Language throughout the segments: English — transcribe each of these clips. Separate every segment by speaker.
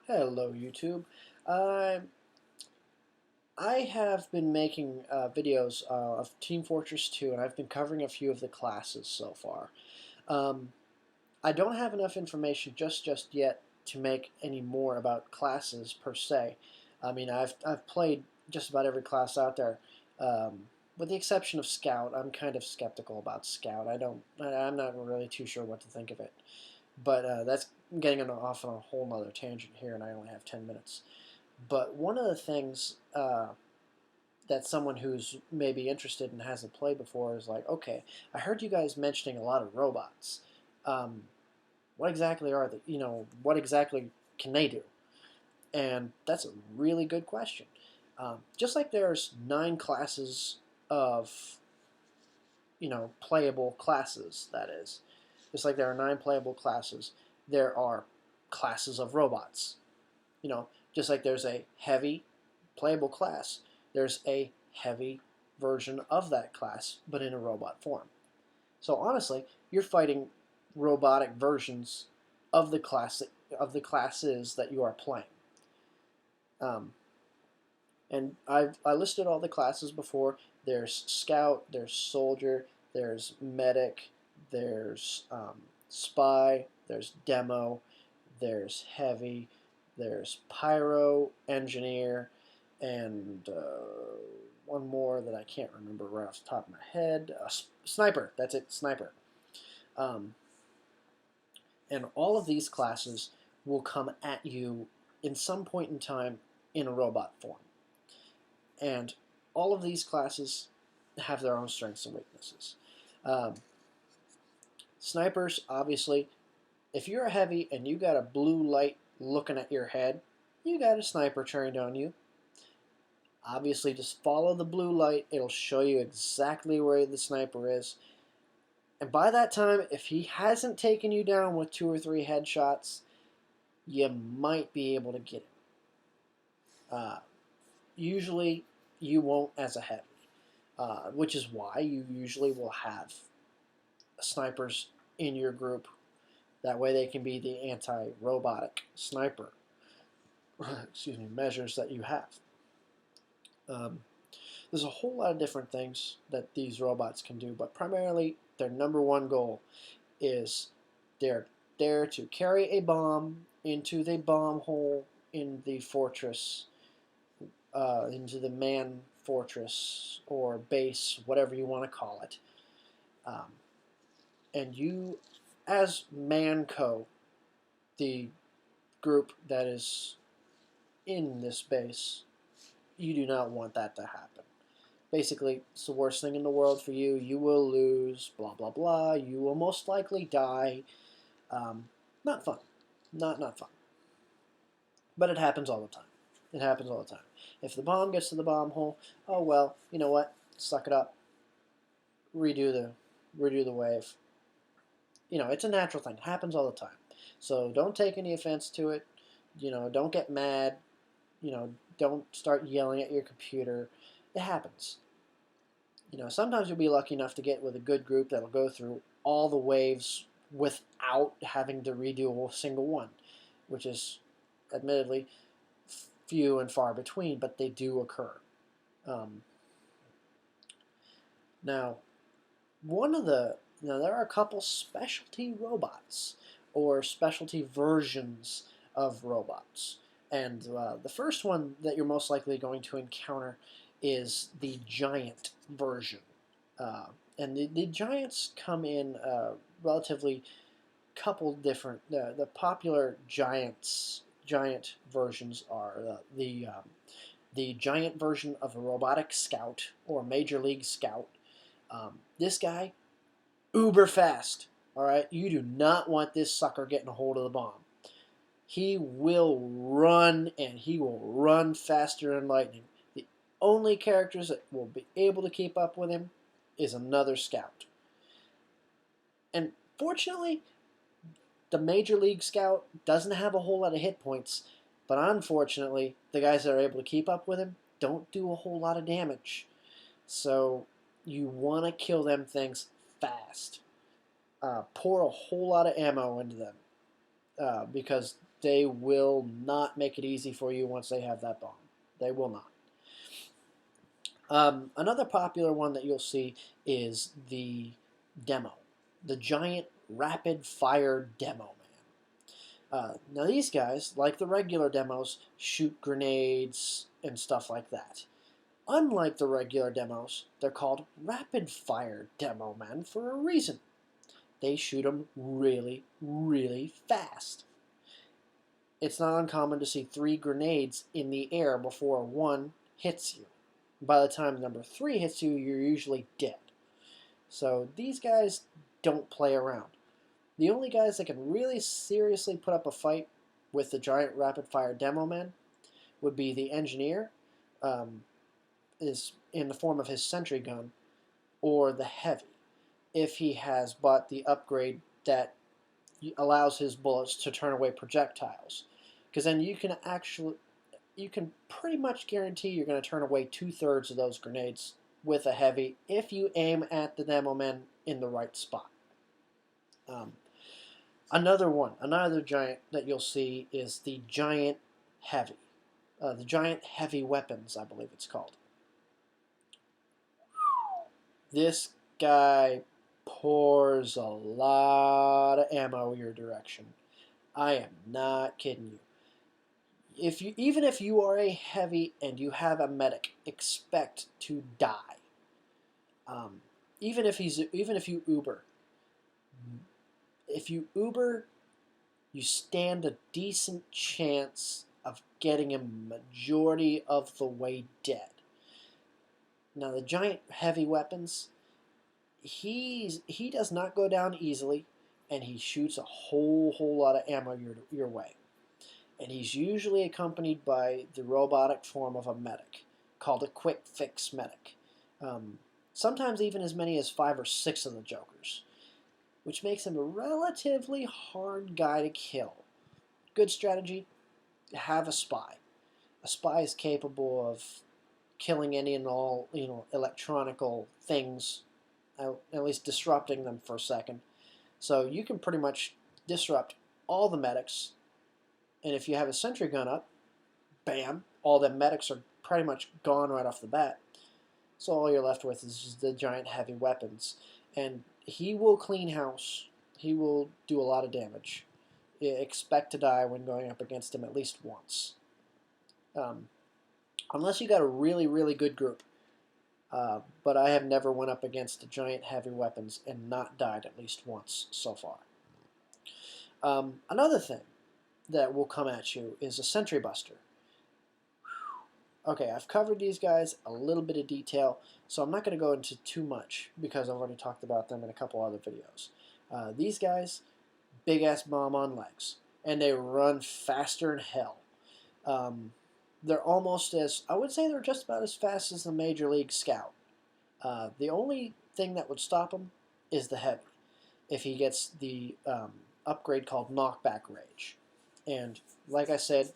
Speaker 1: Hello, YouTube. Uh, I have been making videos of Team Fortress 2, and I've been covering a few of the classes so far. Um, I don't have enough information just yet to make any more about classes per se. I mean, I've played just about every class out there, with the exception of Scout. I'm kind of skeptical about Scout. I'm not really too sure what to think of it. But that's getting off on a whole nother tangent here, and I only have 10 minutes. But one of the things that someone who's maybe interested and hasn't played before is like, okay, I heard you guys mentioning a lot of robots. Um, what exactly are they? What exactly can they do? And that's a really good question. Just like there's 9 classes of, playable classes, that is. Just like there are 9 playable classes, there are classes of robots. Just like there's a heavy playable class, there's a heavy version of that class, but in a robot form. So honestly, you're fighting robotic versions of the classes that you are playing. Um, and I listed all the classes before. There's Scout, there's Soldier, there's Medic, there's Spy, there's Demo, there's Heavy, there's Pyro, Engineer, and one more that I can't remember right off the top of my head. Sniper, that's it, Sniper. Um, and all of these classes will come at you in some point in time in a robot form. And all of these classes have their own strengths and weaknesses. Um, Snipers, obviously, if you're a heavy and you got a blue light looking at your head, you got a sniper trained on you. Obviously, just follow the blue light. It'll show you exactly where the sniper is. And by that time, if he hasn't taken you down with 2 or 3 headshots, you might be able to get him. Usually, you won't as a heavy, which is why you usually will have snipers in your group. That way, they can be the anti-robotic sniper measures that you have. Um, there's a whole lot of different things that these robots can do, but primarily their number one goal is they're there to carry a bomb into the bomb hole in the fortress, into the man fortress or base, whatever you want to call it. Um, and you, as Manco, the group that is in this base, you do not want that to happen. Basically, it's the worst thing in the world for you. You will lose, blah, blah, blah. You will most likely die. Um, not fun. Not fun. But it happens all the time. It happens all the time. If the bomb gets to the bomb hole, oh well, you know what? Suck it up. Redo the wave. It's a natural thing. It happens all the time. So don't take any offense to it. Don't get mad. Don't start yelling at your computer. It happens. Sometimes you'll be lucky enough to get with a good group that'll go through all the waves without having to redo a single one, which is admittedly few and far between, but they do occur. Um, now, there are a couple specialty robots or specialty versions of robots. And the first one that you're most likely going to encounter is the giant version. And the giants come in relatively couple different. The popular giant versions are the giant version of a robotic scout or Major League Scout. This guy, uber fast. All right, you do not want this sucker getting a hold of the bomb. He will run, and he will run faster than lightning. The only characters that will be able to keep up with him is another scout. And fortunately, the Major League Scout doesn't have a whole lot of hit points, but unfortunately, the guys that are able to keep up with him don't do a whole lot of damage. So you want to kill them things fast. Pour a whole lot of ammo into them because They will not make it easy for you once they have that bomb. They will not. Another popular one that you'll see is the demo, the giant rapid fire demo man. Now these guys, like the regular demos, shoot grenades and stuff like that. Unlike the regular demos, they're called rapid fire demo men for a reason. They shoot them really, really fast. It's not uncommon to see 3 grenades in the air before one hits you. By the time number 3 hits you, you're usually dead. So these guys don't play around. The only guys that can really seriously put up a fight with the giant rapid fire demo men would be the engineer, is in the form of his sentry gun, or the heavy, if he has bought the upgrade that allows his bullets to turn away projectiles. Because then you can pretty much guarantee you're going to turn away 2/3 of those grenades with a heavy if you aim at the demo men in the right spot. Another giant that you'll see is the giant heavy. The giant heavy weapons, I believe it's called. This guy pours a lot of ammo your direction. I am not kidding you. Even if you are a heavy and you have a medic, expect to die. Even if you Uber, you stand a decent chance of getting a majority of the way dead. Now the giant heavy weapons, he does not go down easily, and he shoots a whole lot of ammo your way. And he's usually accompanied by the robotic form of a medic, called a quick fix medic. Sometimes even as many as 5 or 6 of the Jokers, which makes him a relatively hard guy to kill. Good strategy, have a spy. A spy is capable of killing any and all, electronical things, at least disrupting them for a second. So you can pretty much disrupt all the medics, and if you have a sentry gun up, bam, all the medics are pretty much gone right off the bat. So all you're left with is just the giant heavy weapons. And he will clean house. He will do a lot of damage. Expect to die when going up against him at least once. Unless you got a really, really good group. But I have never went up against the giant heavy weapons and not died at least once so far. Another thing that will come at you is a sentry buster. Okay, I've covered these guys a little bit of detail, so I'm not going to go into too much because I've already talked about them in a couple other videos. These guys, big-ass bomb on legs, and they run faster than hell. They're almost as, I would say they're just about as fast as the Major League Scout. The only thing that would stop him is the heavy, if he gets the upgrade called Knockback Rage. And like I said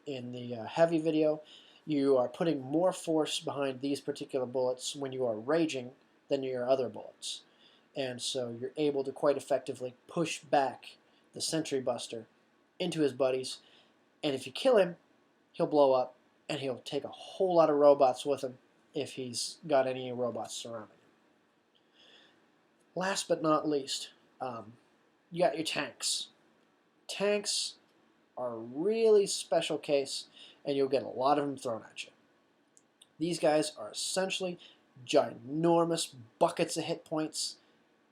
Speaker 1: in the heavy video, you are putting more force behind these particular bullets when you are raging than your other bullets. And so you're able to quite effectively push back the Sentry Buster into his buddies. And if you kill him, he'll blow up, and he'll take a whole lot of robots with him if he's got any robots surrounding him. Last but not least, you got your tanks. Tanks are a really special case, and you'll get a lot of them thrown at you. These guys are essentially ginormous buckets of hit points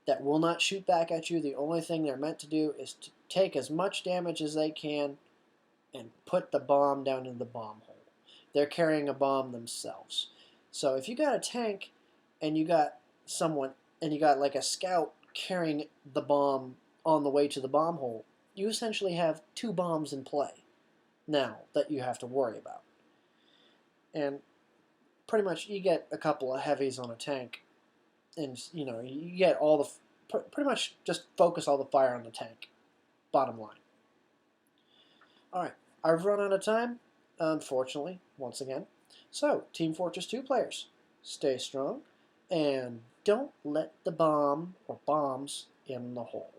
Speaker 1: that will not shoot back at you. The only thing they're meant to do is to take as much damage as they can and put the bomb down in the bomb hole. They're carrying a bomb themselves. So if you got a tank and you got someone, and you got like a scout carrying the bomb on the way to the bomb hole, you essentially have 2 bombs in play now that you have to worry about. And pretty much you get a couple of heavies on a tank, and you get all the, pretty much just focus all the fire on the tank, bottom line. Alright, I've run out of time, unfortunately, once again. So, Team Fortress 2 players, stay strong, and don't let the bomb or bombs in the hole.